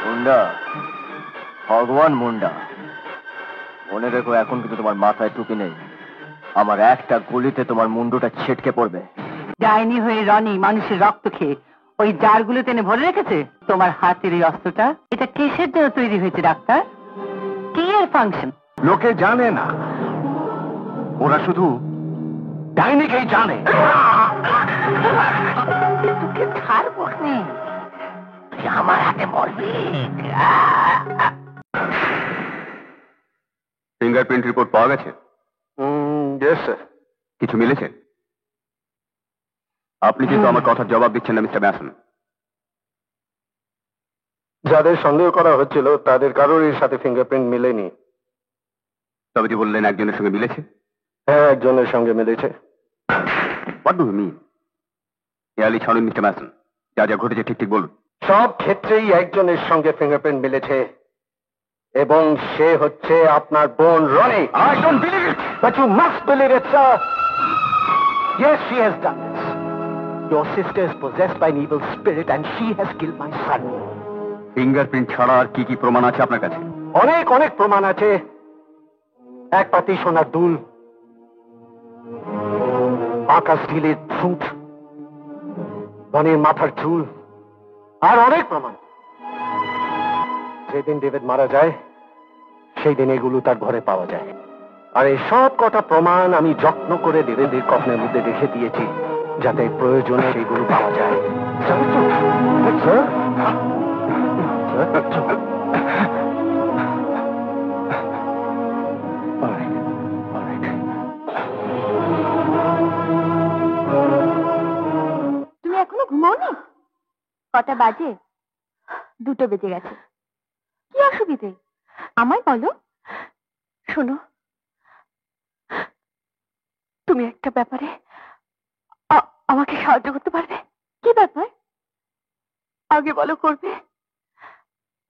মুন্ডা, ভগবান মুন্ডা, মনে রেখো এখন কিন্তু তোমার মাথায় টুপি নেই। আমার একটা গুলিতে তোমার মুন্ডুটা ছিটকে পড়বে। ডাইনি হয়ে রনি মানুষের রক্ত খেয়ে ওই জারগুলো টেনে ভরে রেখেছে। তোমার হাতের এই অস্ত্রটা, এটা কিসের জন্য তৈরি হয়েছে ডাক্তার? কি এর ফাংশন? লোকে জানে না, ওরা শুধু ডাইনিকেই জানে। তোকে ছাড়বো না, তুই আমার হাতে মরবি। ফিঙ্গারপ্রিন্ট রিপোর্ট পাওয়া গেছে? Yes sir. কিছু মিলেছে? আপনি কিন্তু আমার কথার জবাব দিচ্ছেন না মিস্টার ম্যাসন। যাদের সন্দেহ করা হচ্ছিল তাদের কারোরই সাথে ফিঙ্গারপ্রিন্ট মিলেনি। তবে যে বললেন একজনের সঙ্গে মিলেছে? হ্যাঁ, একজনের সঙ্গে মিলেছে। What do you mean? এয়ালি ছাড়ুন মিস্টার ম্যাসন, যা যা ঘটেছে ঠিক ঠিক বলুন। সব ক্ষেত্রেই একজনের সঙ্গে ফিঙ্গারপ্রিন্ট মিলেছে এবং সে হচ্ছে আপনার বোন Roni. I don't believe it. But you must believe it, sir. Yes, she has done this. Your sister is possessed by an evil spirit and she has killed my son. Fingerprint ছাড়া আর কি কি প্রমাণ আছে আপনার কাছে? অনেক অনেক প্রমাণ আছে। এক পাতি সোনার দুল, আকাশ ঢিলের ছুঁচ, রনির মাথার চুল, আর অনেক প্রমাণ। যেদিন ডেভিড মারা যায় সেই দিন এগুলো তার ঘরে পাওয়া যায়। আর এই সব কটা প্রমাণ আমি যত্ন করে ডেভিডের কফনের মধ্যে রেখে দিয়েছি, যাতে প্রয়োজনে সেগুলো পাওয়া যায়। তুমি এখনো ঘুমাওনি? কটা বাজে? 2টো বেজে গেছে। কি অসুবিধে আমায় বলো। শোনো, তুমি একটা ব্যাপারে আমাকে সাহায্য করতে পারবে। কি ব্যাপার? আগে বলো, করবে?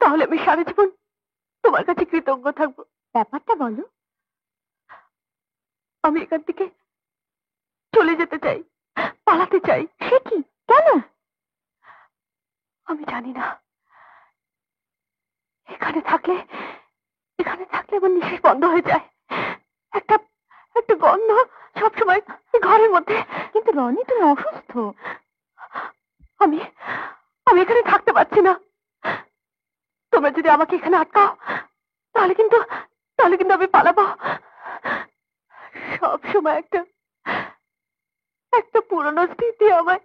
তাহলে আমি সারা জীবন তোমার কাছে কৃতজ্ঞ থাকবো। ব্যাপারটা বলো। আমি এখান থেকে চলে যেতে চাই, পালাতে চাই। সে কি? কেন? আমি জানি না। এখানে থাকলে আমার নিঃশ্বাস বন্ধ হয়ে যায়। একটা গন্ধ সবসময় ঘরের মধ্যে। কিন্তু রনি, তুমি অসুস্থ। আমি এখানে থাকতে পারছি না। তোমরা যদি আমাকে এখানে আটকাও তাহলে কিন্তু আমি পালাবো। সবসময় একটা পুরনো স্মৃতি আমায়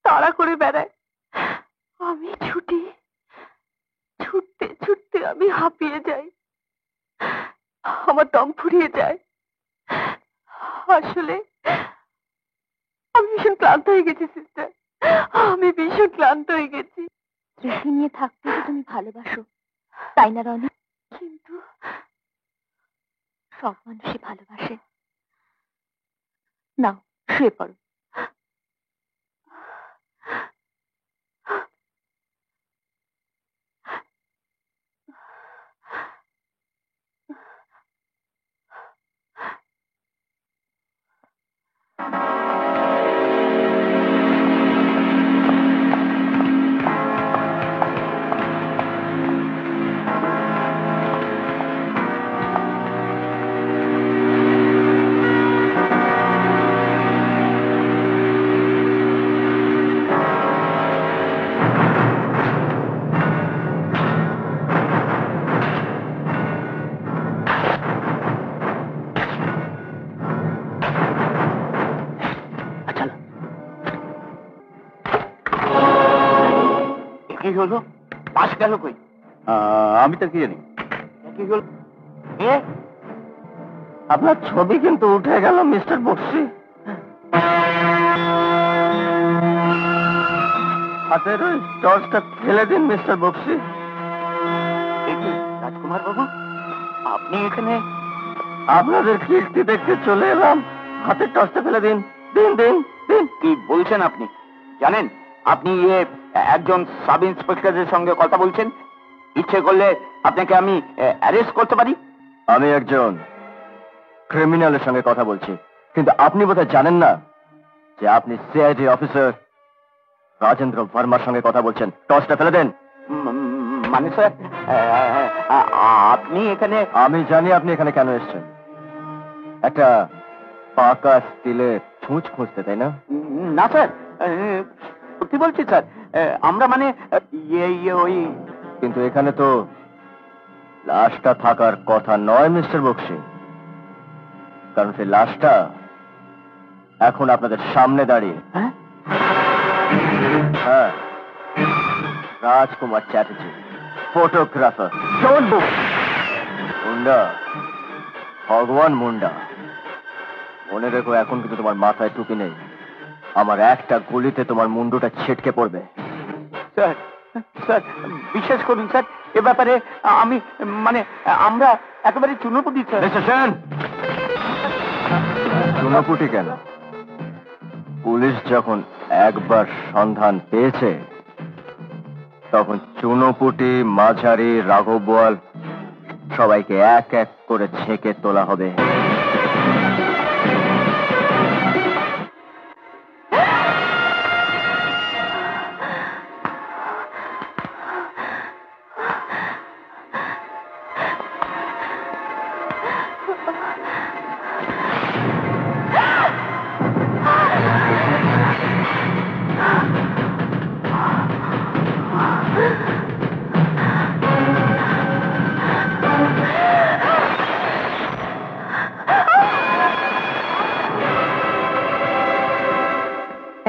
তাড়া করে বেড়ায়। আমি ছুটতে আমি হাঁপিয়ে যাই, আমার দম ফুরিয়ে যায়। আসলে আমি ভীষণ ক্লান্ত হয়ে গেছি সিস্টার, আমি ভীষণ ক্লান্ত হয়ে গেছি। স্মৃতি নিয়ে থাকতে তুমি ভালোবাসো, তাই না রনি? কিন্তু সব মানুষই ভালোবাসে। নাও, শুয়ে পড়ো। কি হলো? পাশ গেল কই? আমি তো কি জানি। কি হল? আপনার ছবি কিন্তু উঠে গেল মিস্টার বক্সি। হাতের ওই টর্চটা ফেলে দিন মিস্টার বক্সি। রাজকুমার বাবু, আপনি এখানে? আপনাদের কীর্তি দেখতে চলে এলাম, হাতের টর্চটা ফেলে দিন। দিন দিন দিন। কি বলছেন আপনি? জানেন আপনি একজন সাব ইন্সপেক্টরের সঙ্গে কথা বলছেন? ইচ্ছে করলে আপনাকে আমি অ্যারেস্ট করতে পারি। আমি একজন ক্রিমিনালের সঙ্গে কথা বলছি, কিন্তু আপনি বোধহয় জানেন না যে আপনি সিআইডি অফিসার। রাজেন্দ্র ভার্মার সঙ্গে কথা বলছেন, টর্চটা ফেলে দেন। মানে স্যার, আপনি এখানে? আমি জানি আপনি এখানে কেন এসেছেন। একটা পাকা স্টিলের ছুঁচ খুঁজতে, তাই না? না স্যার, সত্যি বলছি স্যার, আমরা মানে ওই। কিন্তু এখানে তো লাশটা থাকার কথা নয় মিস্টার বক্সি, কারণ সেই লাশটা এখন আপনাদের সামনে দাঁড়িয়ে। হ্যাঁ, রাজকুমার চ্যাটার্জি, ফটোগ্রাফার, মুন্ডা, ভগবান মুন্ডা। মনে রেখো, এখন কিন্তু তোমার মাথায় টুপি নেই। আমার একটা গুলিতে তোমার মুন্ডুটা ছিটকে পড়বে। স্যার, স্যার বিশ্বাস করুন স্যার, এ ব্যাপারে আমি মানে আমরা একেবারে চুনোপুটি। স্যার, চুনোপুটি কেন? পুলিশ যখন একবার সন্ধান পেয়েছে, তখন চুনোপুটি, মাঝারি, রাঘব বোয়াল সবাইকে এক এক করে ছেঁকে তোলা হবে।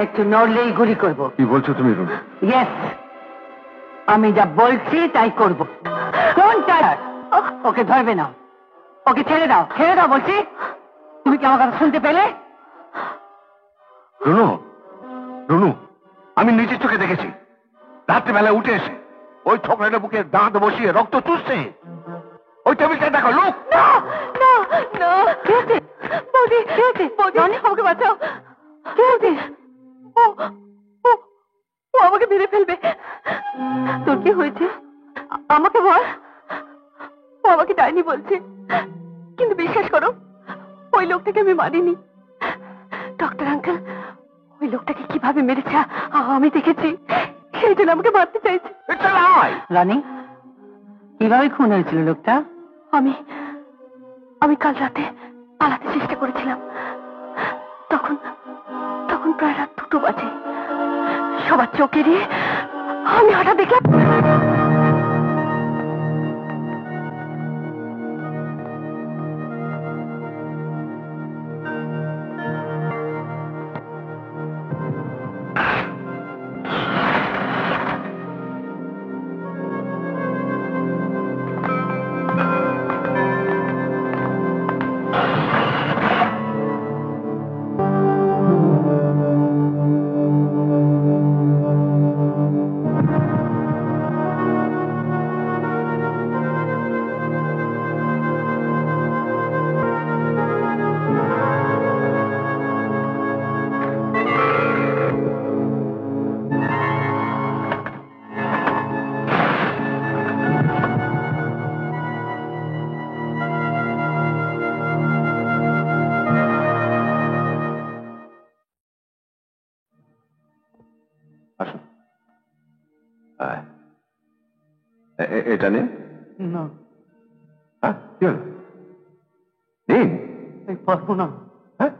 একটু নড়লেই গুলি করবো। কি বলছো তুমি রুনু? ইয়েস, আমি যা বলছি তাই করবো। কোনটা? ওকে ধরবে না, ওকে ছেড়ে দাও, ছেড়ে দাও বলছি। তুমি কি আমার কথা শুনতে পেলে? রুনু, রুনু, আমি নিজের চোখে দেখেছি রাত্রিবেলা উঠে এসে ওই ছোকরাটা বুকে দাঁত বসিয়ে রক্ত চুষছে। ওই টেবিলটা দেখো, লোক। না না না, কে আছে? বৌদি, কে আছে? বৌদি, আমাকে বাঁচাও। কে আছে? ও ও ও আমাকে মেরে ফেলবে। তোর কি হয়েছে? আমাকে বল। ও আমাকে ডাইনি বলছে, কিন্তু বিশ্বাস করো, ওই লোকটাকে আমি মারিনি। ডক্টর আঙ্কেল ওই লোকটাকে কিভাবে মেরেছে আমি দেখেছি, সেই জন্য আমাকে মারতে চাইছে। রানী, কিভাবে খুন হয়েছিল লোকটা? আমি কাল রাতে পালাতে চেষ্টা করেছিলাম। তখন তখন প্রায় রাত 2টো বাজে। সবার চোখ এড়িয়ে আমি হঠাৎ দেখলাম এটা নিন। না, হ্যাঁ, কি হলো? নিন। পারবো না। হ্যাঁ,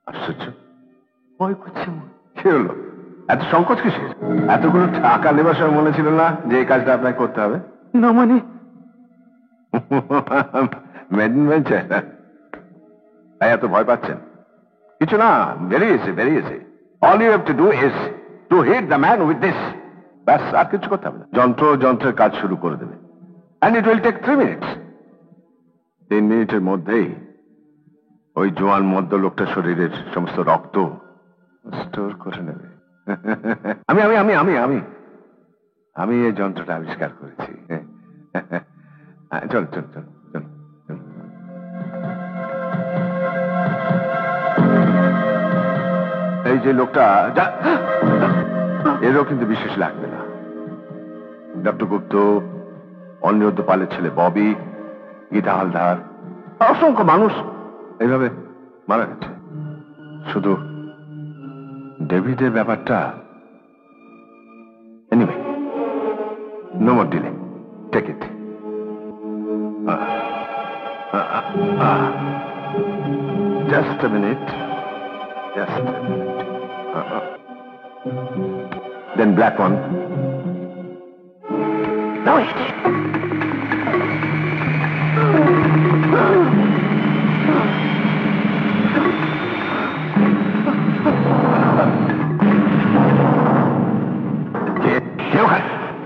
আশ্চর্য, ভয় করছে। কি হলো? এত সংকোচ কিসের? এতগুলো টাকা নেবার সময় মনে ছিল না যে এই কাজটা আপনাকে করতে হবে? না মানে তাই এত ভয় পাচ্ছেন? কিছু না, বেরিয়েছে বেরিয়েছে। All you have to do is to hit the man with this. ব্যাস, আর কিছু করতে হবে না। যন্ত্রের কাজ শুরু করে দেবে। And it will take 3 minutes. 3 মিনিটের মধ্যেই ওই জোয়ান মদ্য লোকটার শরীরের সমস্ত রক্ত স্টোর করে নেবে। আমি আমি আমি আমি আমি আমি এই যন্ত্রটা আবিষ্কার করেছি। চল চল চল চল। এই যে লোকটা, এরও কিন্তু বিশেষ লাগবে না। ডক্টর গুপ্ত, অনিরুদ্ধ পালের ছেলে ববি, গীতা হালদার, অসংখ্য মানুষ এইভাবে মারা গেছে। শুধু ডেভিডের ব্যাপারটা anyway, no more delay, take it. Just a minute, just a minute. Then black one. No, it.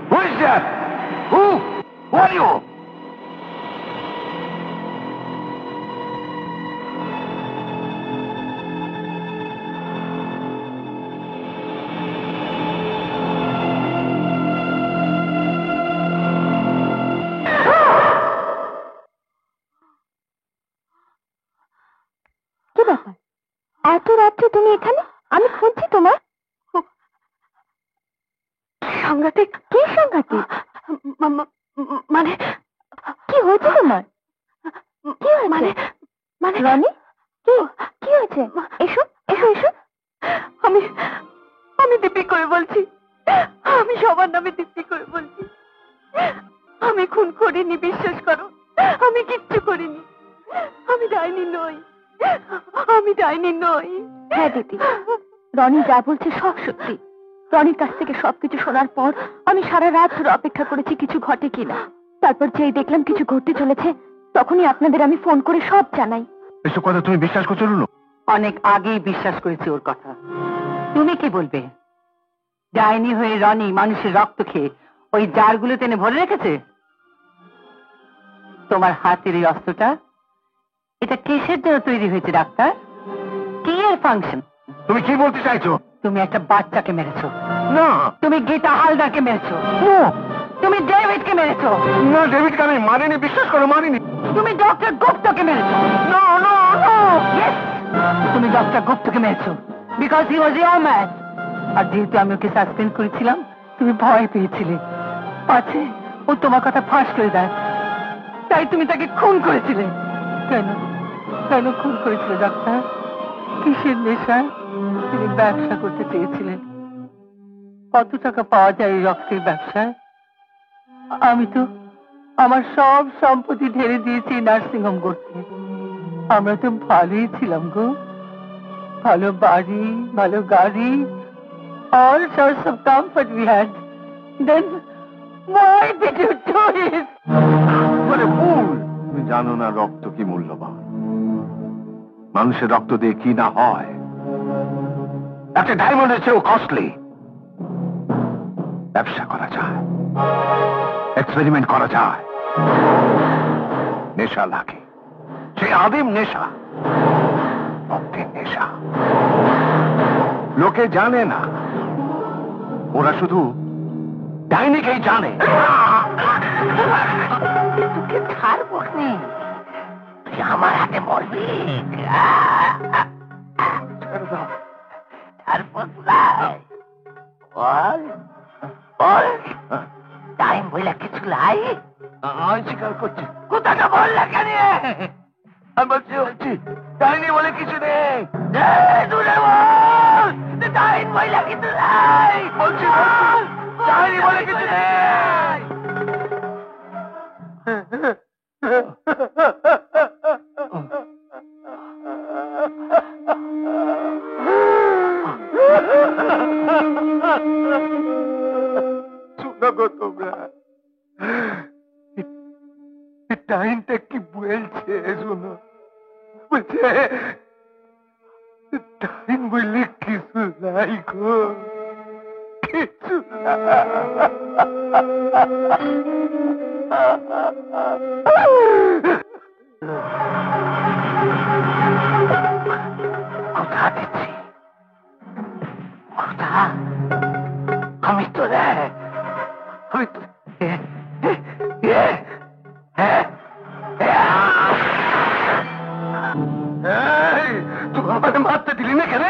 Who is that? Who are you? কি ব্যাপার, এত রাত্রে তুমি এখানে? আমি খুঁজছি তোমার। সাংঘাতিক। কি সাংঘাতিক? মানে কি হয়েছে তোমার? কি হয়েছে? মানে রনি, কি হয়েছে? এসো এসো এসো। আমি দিব্যি করে বলছি, আমি সবার নামে দিব্যি করে বলছি, আমি খুন করিনি, বিশ্বাস করো, আমি কিচ্ছু করিনি, আমি ডাইনি নই, আমি ডাইনি নই। হ্যাঁ দিদি, রনি যা বলছে সব সত্যি। রনির কাছ থেকে সবকিছু শোনার পর আমি সারা রাত ধরে অপেক্ষা করেছি কিছু ঘটে কিনা। তারপর যেই দেখলাম কিছু ঘটতে চলেছে, তখনই আপনাদের আমি ফোন করে সব জানাই। এসব কথা তুমি বিশ্বাস করছো রুনু? অনেক আগেই বিশ্বাস করেছি ওর কথা। তুমি কি বলবে? ডাইনি হয়ে রনি মানুষের রক্ত খেয়ে ওই জারগুলো টেনে ভরে রেখেছে। তোমার হাতের এই অস্ত্রটা, এটা কিসের জন্য তৈরি হয়েছে ডাক্তার? কি এর ফাংশন? তুমি কি বলতে চাইছো? তুমি একটা বাচ্চাকে মেরেছো। না তুমি গীতা হালদারকে মেরেছো। তুমি ডেভিডকে মেরেছো। না, ডেভিডকে আমি মারিনি, বিশ্বাস করো, মারিনি। তুমি ডক্টর গুপ্তকে মেরেছো। No no no. Yes! তুমি ডক্টর গুপ্তকে মেরেছো because he was your man. আর যেহেতু আমি ওকে সাসপেন্ড করেছিলাম, তুমি ভয় পেয়েছিলে আছে ও তোমার কথা ফাঁস করে দেয়, তাই তুমি তাকে খুন করেছিলে। কেন কেন খুন করেছিলে ডাক্তার? কিসের নেশায়? তিনি ব্যবসা করতে চেয়েছিলেন। কত টাকা পাওয়া যায় এই রক্তের ব্যবসায়? আমি তো আমার সব সম্পত্তি ঢেলে দিয়েছি নার্সিংহোম করতে। আমরা তো ভালোই ছিলাম গো, ভালো বাড়ি, ভালো গাড়ি, all sorts of comfort we had. Then why did you do it? বলে ভুল। তুমি জানো না রক্ত কি মূল্যবান, মানুষের রক্ত দিয়ে কি না হয়। একটা ডায়মন্ডের চেয়েও কস্টলি। ব্যবসা করা যায়, এক্সপেরিমেন্ট করা যায়, নেশা লাগে, সেই আদিম নেশা, রক্তের নেশা। লোকে জানে না, ওরা শুধু ডাইনিকেই জানে। তোকে ছাড়বো নে, তুই আমার হাতে মরবি। টাইম বইলা কিছু লাই? আমি স্বীকার করছি। কোথাটা বললা কেন? আমি বলছি ডাইনি বলে কিছু নেই। দূরে বল, টাইম বইলা কিছু লাই। বলছি ডাইনি বলে কিছু নেই। শুনো গো তোমরা, টাইমটা কি বলছে শুনো। বলছে টাইম বললে কিছু নাই গো, কিছু কথা দিচ্ছি, কথা আমি তো আমি তো তুই আমাদের মারতে দিলি না কেন?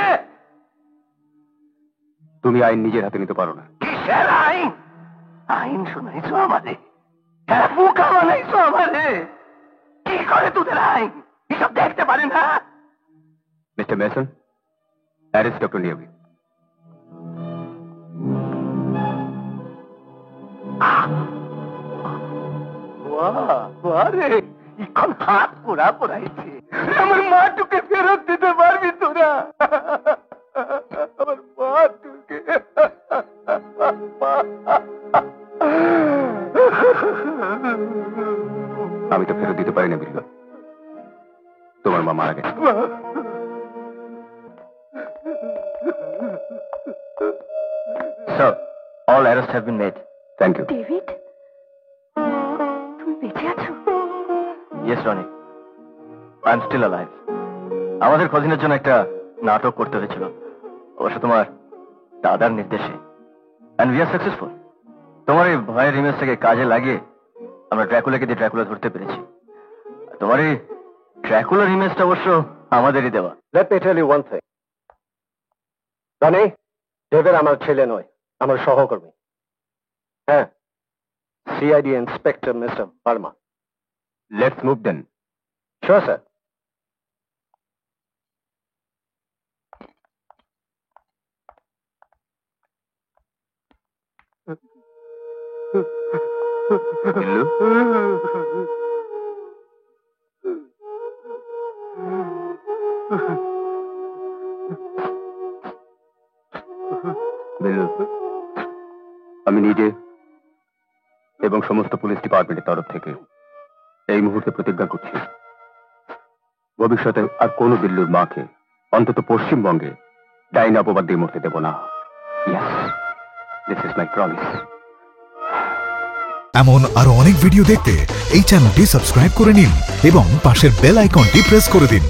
তুমি আইন নিজের হাতে নিতে পারো না। কিসের আইন? আইন শুনাইছো আমারে, বোকা বানাইছো আমারে। কি করে তোদের আইন? এসব দেখতে পারে না? Mister Mason, arrest doctor Niyogi. মারে এখন হাত পোড়া পোড়াইছে। আমার মাটুকে ফেরত দিতে পারবি তোরা? আমার মাটুকে আমি তো ফেরত দিতে পারি না বিল্লু, তোমার মা মারা গেছে। Sir, all arrests have been made. Thank you. David, তুমি বেঁচে আছো? Yes, Ronnie. I'm still alive. আমাদের খজিনের জন্য একটা নাটক করতে হয়েছিল, অবশ্য তোমার দাদার নির্দেশে, and we are successful. তোমার এই ভয়ের ইমেজটাকে কাজে লাগিয়ে আমরা ড্র্যাকুলাকে দিয়ে ড্র্যাকুলা ধরতে পেরেছি। তোমার এই ড্র্যাকুলার ইমেজটা অবশ্য আমাদেরই দেওয়া। Let me tell you one thing. Roni, David আমার ছেলে নয়, আমার সহকর্মী। হ্যাঁ, CID inspector mister Barma. Let's move then. Sure sir. Billu, Billu, আমি নিজে এবং সমস্ত পুলিশ ডিপার্টমেন্টের তরফ থেকে এই মুহূর্তে প্রতিজ্ঞা করছি, ভবিষ্যতে আর কোনো বিল্লুর মাকে অন্তত পশ্চিমবঙ্গে ডাইন অপবাদ দিয়ে মরতে দেব না। Yes, this is my promise. এমন আরো অনেক ভিডিও দেখতে এই চ্যানেলটি সাবস্ক্রাইব করে নিন এবং পাশের বেল আইকনটি প্রেস করে দিন।